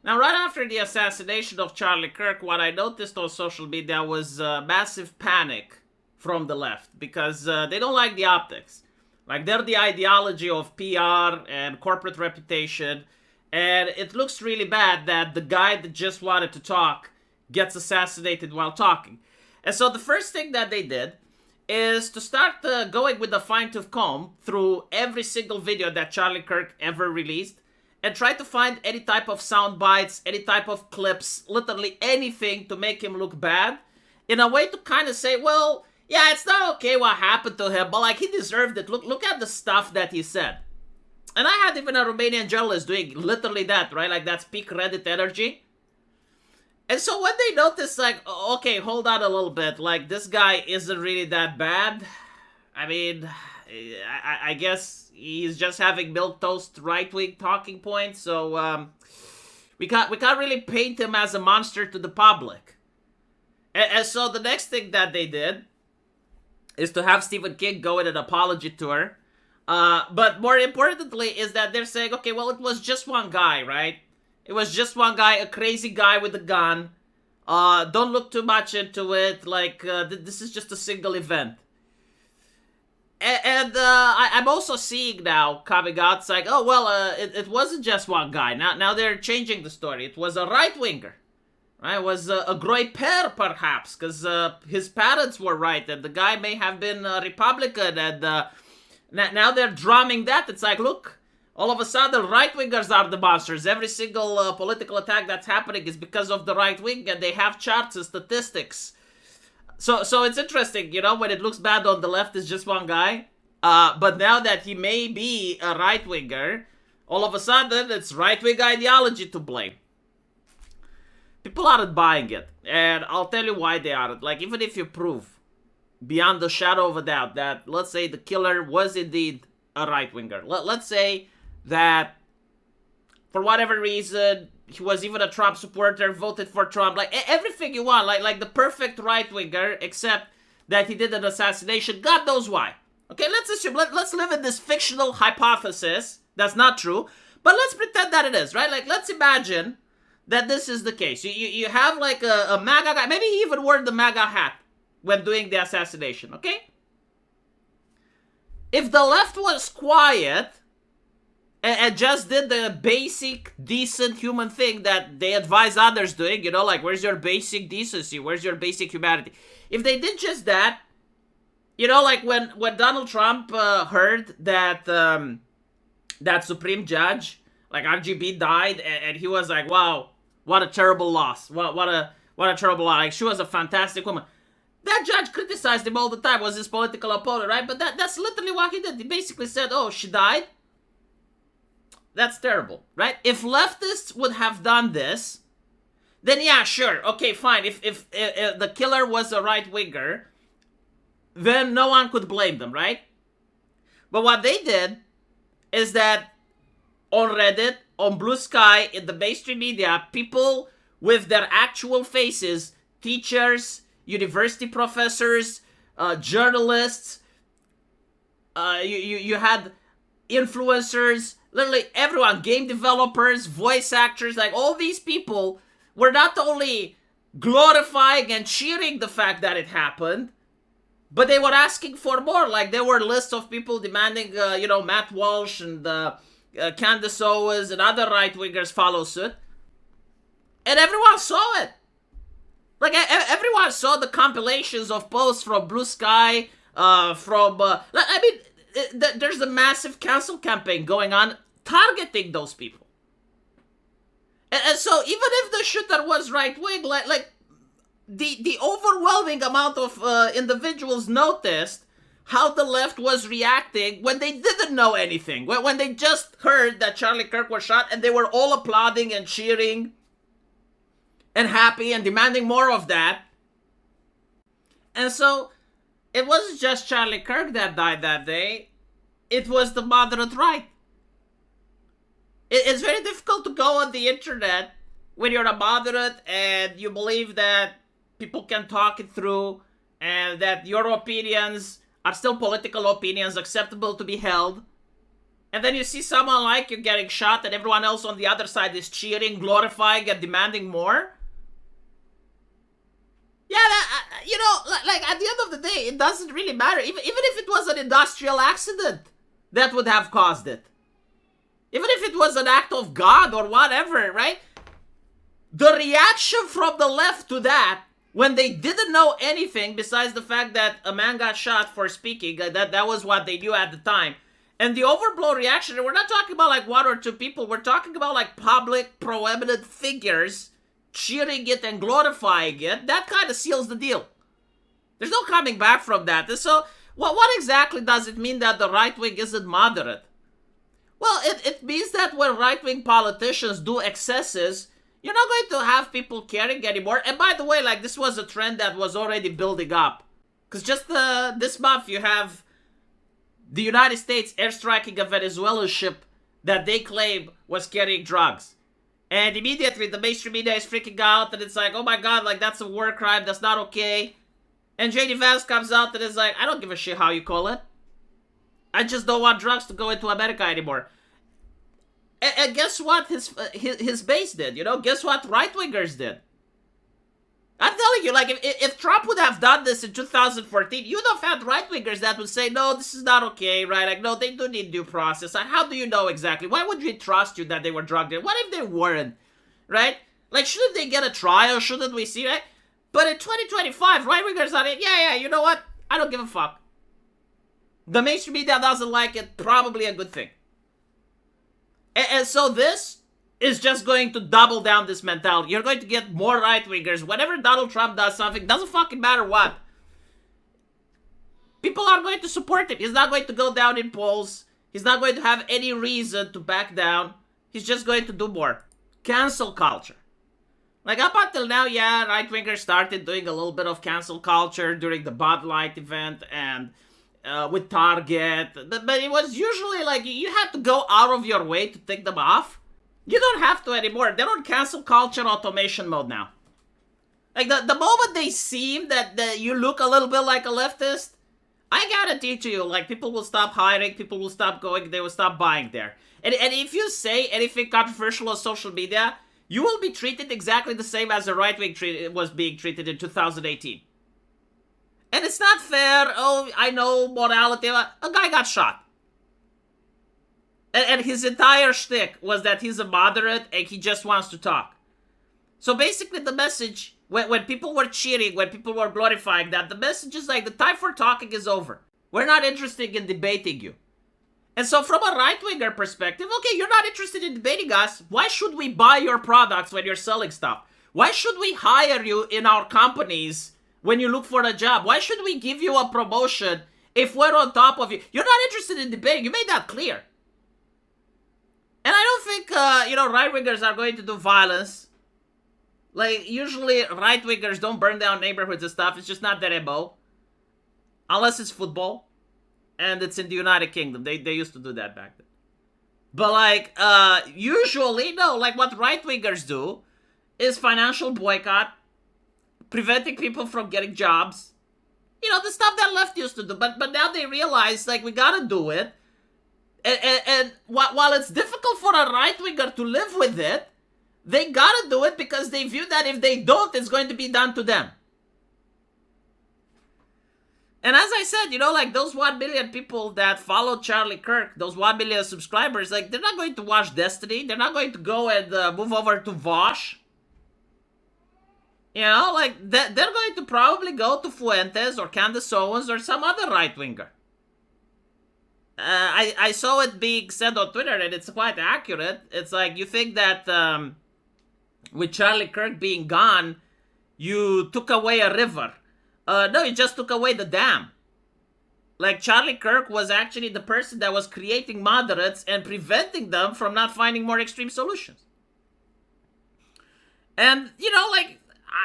Now, right after the assassination of Charlie Kirk, what I noticed on social media was massive panic from the left because they don't like the optics. Like, they're the ideology of PR and corporate reputation, and it looks really bad that the guy that just wanted to talk gets assassinated while talking. And so the first thing that they did is to start going with a fine tooth comb through every single video that Charlie Kirk ever released and try to find any type of sound bites, any type of clips, literally anything to make him look bad in a way to kind of say, well, yeah, it's not okay what happened to him, but like he deserved it. Look at the stuff that he said. And I had even a Romanian journalist doing literally that, right? Like that's peak Reddit energy. And so when they notice, like, okay, hold on a little bit, like this guy isn't really that bad. I mean, I guess he's just having milquetoast right-wing talking points. So we can't really paint him as a monster to the public. And so the next thing that they did is to have Stephen King go in an apology tour. But more importantly is that they're saying, okay, well, it was just one guy, right? It was just one guy, a crazy guy with a gun. Don't look too much into it. Like, this is just a single event. And I'm also seeing now coming out, it's like, oh, well, it wasn't just one guy. Now they're changing the story. It was a right-winger. Right? It was a great pair, perhaps, because his parents were right, and the guy may have been a Republican, and now they're drumming that. It's like, look, all of a sudden, right-wingers are the monsters. Every single political attack that's happening is because of the right wing, and they have charts and statistics. So it's interesting, you know, when it looks bad on the left, it's just one guy. But now that he may be a right-winger, all of a sudden, it's right-wing ideology to blame. People aren't buying it, and I'll tell you why they aren't. Like, even if you prove, beyond the shadow of a doubt, that, let's say, the killer was indeed a right-winger. Let's say that, for whatever reason, he was even a Trump supporter, voted for Trump, like, everything you want, like the perfect right-winger, except that he did an assassination. God knows why. Okay, let's assume, let's live in this fictional hypothesis that's not true, but let's pretend that it is, right? Like, let's imagine that this is the case. You have like a MAGA guy. Maybe he even wore the MAGA hat when doing the assassination, okay? If the left was quiet and just did the basic, decent human thing that they advise others doing, you know, like, where's your basic decency? Where's your basic humanity? If they did just that, you know, like when Donald Trump heard that that Supreme Judge, like RGB, died, and he was like, wow, what a terrible loss. What a terrible loss. Like, she was a fantastic woman. That judge criticized him all the time, was his political opponent, right? But that's literally what he did. He basically said, oh, she died? That's terrible, right? If leftists would have done this, then yeah, sure, okay, fine. If the killer was a right-winger, then no one could blame them, right? But what they did is that on Reddit, on Blue Sky, in the mainstream media, people with their actual faces, teachers, university professors, journalists, you had influencers, literally everyone, game developers, voice actors, like all these people were not only glorifying and cheering the fact that it happened, but they were asking for more. Like, there were lists of people demanding, Matt Walsh and Candace Owens and other right-wingers follow suit. And everyone saw it. Like, everyone saw the compilations of posts from Blue Sky, there's a massive cancel campaign going on targeting those people. And so even if the shooter was right-wing, like the overwhelming amount of individuals noticed how the left was reacting when they didn't know anything. When they just heard that Charlie Kirk was shot, and they were all applauding and cheering and happy and demanding more of that. And so it wasn't just Charlie Kirk that died that day. It was the moderate right. It's very difficult to go on the internet when you're a moderate and you believe that people can talk it through and that your opinions are still political opinions acceptable to be held. And then you see someone like you getting shot and everyone else on the other side is cheering, glorifying, and demanding more. Yeah, like at the end of the day, it doesn't really matter. Even if it was an industrial accident that would have caused it. Even if it was an act of God or whatever, right? The reaction from the left to that, when they didn't know anything besides the fact that a man got shot for speaking, that was what they knew at the time. And the overblown reaction, and we're not talking about like one or two people, we're talking about like public, proeminent figures cheering it and glorifying it. That kind of seals the deal. There's no coming back from that. And so, what exactly does it mean that the right wing isn't moderate? Well, it means that when right-wing politicians do excesses, you're not going to have people caring anymore. And by the way, like, this was a trend that was already building up. Because just this month, you have the United States airstriking a Venezuelan ship that they claim was carrying drugs. And immediately, the mainstream media is freaking out, and it's like, oh my god, like, that's a war crime, that's not okay. And J.D. Vance comes out and is like, I don't give a shit how you call it. I just don't want drugs to go into America anymore. And guess what his base did, you know? Guess what right-wingers did? I'm telling you, like, if Trump would have done this in 2014, you'd have had right-wingers that would say, no, this is not okay, right? Like, no, they do need due process. And how do you know exactly? Why would we trust you that they were drug dealers? What if they weren't, right? Like, shouldn't they get a trial? Shouldn't we see, right? But in 2025, right-wingers are, yeah, you know what? I don't give a fuck. The mainstream media doesn't like it, probably a good thing. And so this is just going to double down this mentality. You're going to get more right-wingers. Whenever Donald Trump does something, doesn't fucking matter what. People are going to support him. He's not going to go down in polls. He's not going to have any reason to back down. He's just going to do more. Cancel culture. Like, up until now, yeah, right-wingers started doing a little bit of cancel culture during the Bud Light event and with Target. But it was usually like you had to go out of your way to take them off. You don't have to anymore. They're on cancel culture automation mode now. Like, the moment they seem that you look a little bit like a leftist, I guarantee to you, like, people will stop hiring, people will stop going, they will stop buying there. And if you say anything controversial on social media, you will be treated exactly the same as the right wing was being treated in 2018. And it's not fair. Oh, I know morality. A guy got shot. And his entire shtick was that he's a moderate and he just wants to talk. So basically the message, when people were cheering, when people were glorifying that, the message is like, the time for talking is over. We're not interested in debating you. And so from a right-winger perspective, okay, you're not interested in debating us. Why should we buy your products when you're selling stuff? Why should we hire you in our companies when you look for a job? Why should we give you a promotion if we're on top of you? You're not interested in debating. You made that clear. And I don't think, right-wingers are going to do violence. Like, usually right-wingers don't burn down neighborhoods and stuff. It's just not their MO. Unless it's football. And it's in the United Kingdom. They used to do that back then. But, like, usually, no. Like, what right-wingers do is financial boycott, preventing people from getting jobs. You know, the stuff that left used to do. But now they realize, like, we gotta do it. And while it's difficult for a right-winger to live with it, they gotta do it because they view that if they don't, it's going to be done to them. And as I said, like those 1 million people that follow Charlie Kirk, those 1 million subscribers, like, they're not going to watch Destiny. They're not going to go and move over to Vosh. Like, they're going to probably go to Fuentes or Candace Owens or some other right-winger. I saw it being said on Twitter, and it's quite accurate. It's like, you think that with Charlie Kirk being gone, you took away a river. No, you just took away the dam. Like, Charlie Kirk was actually the person that was creating moderates and preventing them from not finding more extreme solutions. And, like,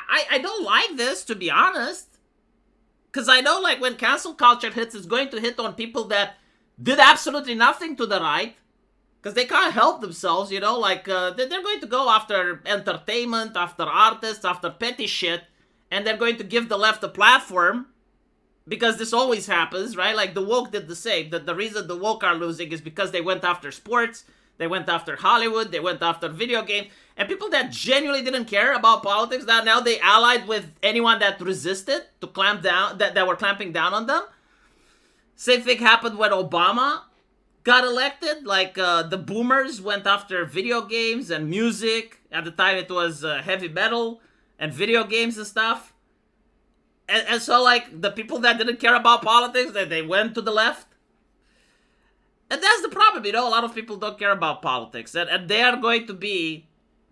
I don't like this, to be honest. Because I know, like, when cancel culture hits, it's going to hit on people that did absolutely nothing to the right. Because they can't help themselves, like, they're going to go after entertainment, after artists, after petty shit. And they're going to give the left a platform. because this always happens, right? Like the woke did the same. That the reason the woke are losing is because they went after sports, they went after Hollywood, they went after video games, and people that genuinely didn't care about politics, that now they allied with anyone that resisted to clamp down, that were clamping down on them. Same thing happened when Obama got elected. Like the boomers went after video games and music. At the time it was heavy metal and video games and stuff. And so like the people that didn't care about politics, they went to the left. And that's the problem, you know, a lot of people don't care about politics. And they are going to be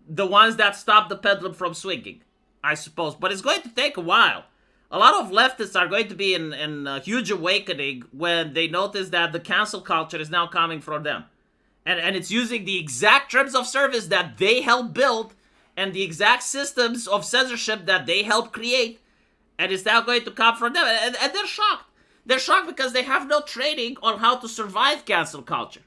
the ones that stop the pendulum from swinging, I suppose. But it's going to take a while. A lot of leftists are going to be in a huge awakening when they notice that the cancel culture is now coming from them. And it's using the exact terms of service that they helped build and the exact systems of censorship that they helped create. And it's now going to come from them. And they're shocked. They're shocked because they have no training on how to survive cancel culture.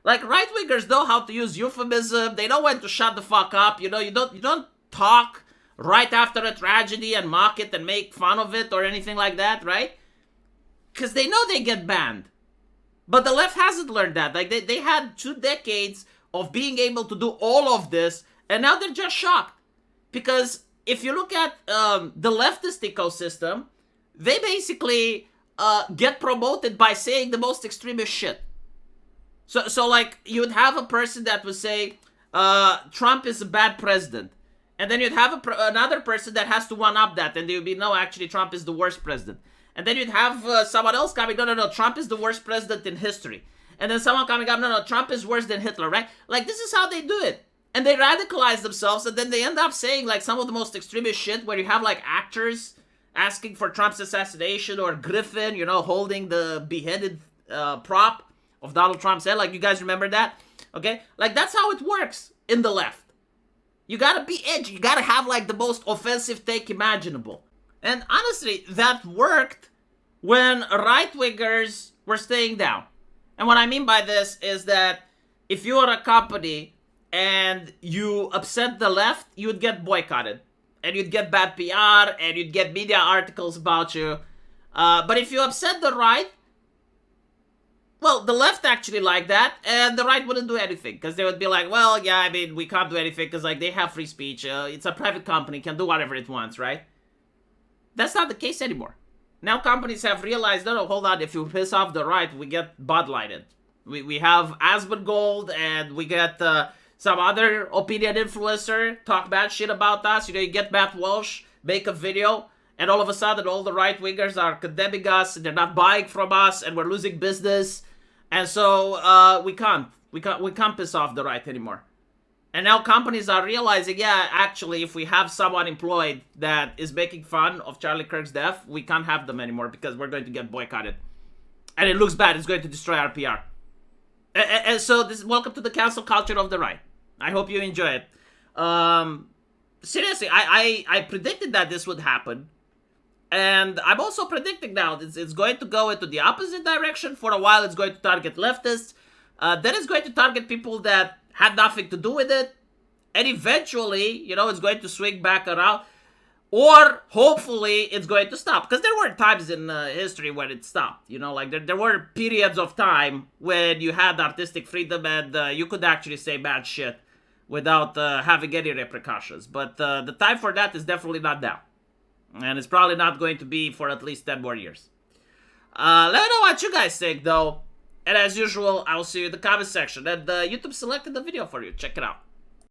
Like, right-wingers know how to use euphemism. They know when to shut the fuck up. You know, you don't talk right after a tragedy and mock it and make fun of it or anything like that, right? Because they know they get banned. But the left hasn't learned that. Like, they had 2 decades of being able to do all of this, and now they're just shocked. Because if you look at the leftist ecosystem, they basically get promoted by saying the most extremist shit. So like, you would have a person that would say, Trump is a bad president. And then you'd have another person that has to one-up that, and they would be, no, actually, Trump is the worst president. And then you'd have someone else coming, no, Trump is the worst president in history. And then someone coming up, no, Trump is worse than Hitler, right? Like, this is how they do it. And they radicalize themselves, and then they end up saying, like, some of the most extremist shit, where you have, like, actors asking for Trump's assassination, or Griffin, you know, holding the beheaded prop of Donald Trump's head. Like, you guys remember that? Okay? Like, that's how it works in the left. You gotta be edgy. You gotta have, like, the most offensive take imaginable. And honestly, that worked when right-wingers were staying down. And what I mean by this is that if you are a company and you upset the left, you'd get boycotted. And you'd get bad PR, and you'd get media articles about you. But if you upset the right, well, the left actually liked that, and the right wouldn't do anything. Because they would be like, well, yeah, I mean, we can't do anything because, like, they have free speech. It's a private company, can do whatever it wants, right? That's not the case anymore. Now companies have realized, no, hold on, if you piss off the right, we get Bud Lighted. We have Asmongold, and we get some other opinion influencer talk bad shit about us. You know, you get Matt Walsh, make a video, and all of a sudden all the right-wingers are condemning us, and they're not buying from us, and we're losing business. And so we can't piss off the right anymore. And now companies are realizing, yeah, actually, if we have someone employed that is making fun of Charlie Kirk's death, we can't have them anymore because we're going to get boycotted. And it looks bad. It's going to destroy our PR. And so this is welcome to the cancel culture of the right. I hope you enjoy it. Seriously, I predicted that this would happen. And I'm also predicting now it's going to go into the opposite direction. For a while, it's going to target leftists. Then it's going to target people that had nothing to do with it. And eventually, you know, it's going to swing back around. Or, hopefully, it's going to stop. Because there were times in history when it stopped. You know, like, there were periods of time when you had artistic freedom and you could actually say bad shit without having any repercussions. But the time for that is definitely not now. And it's probably not going to be for at least 10 more years. Let me know what you guys think, though. And as usual, I'll see you in the comment section. And YouTube selected the video for you. Check it out.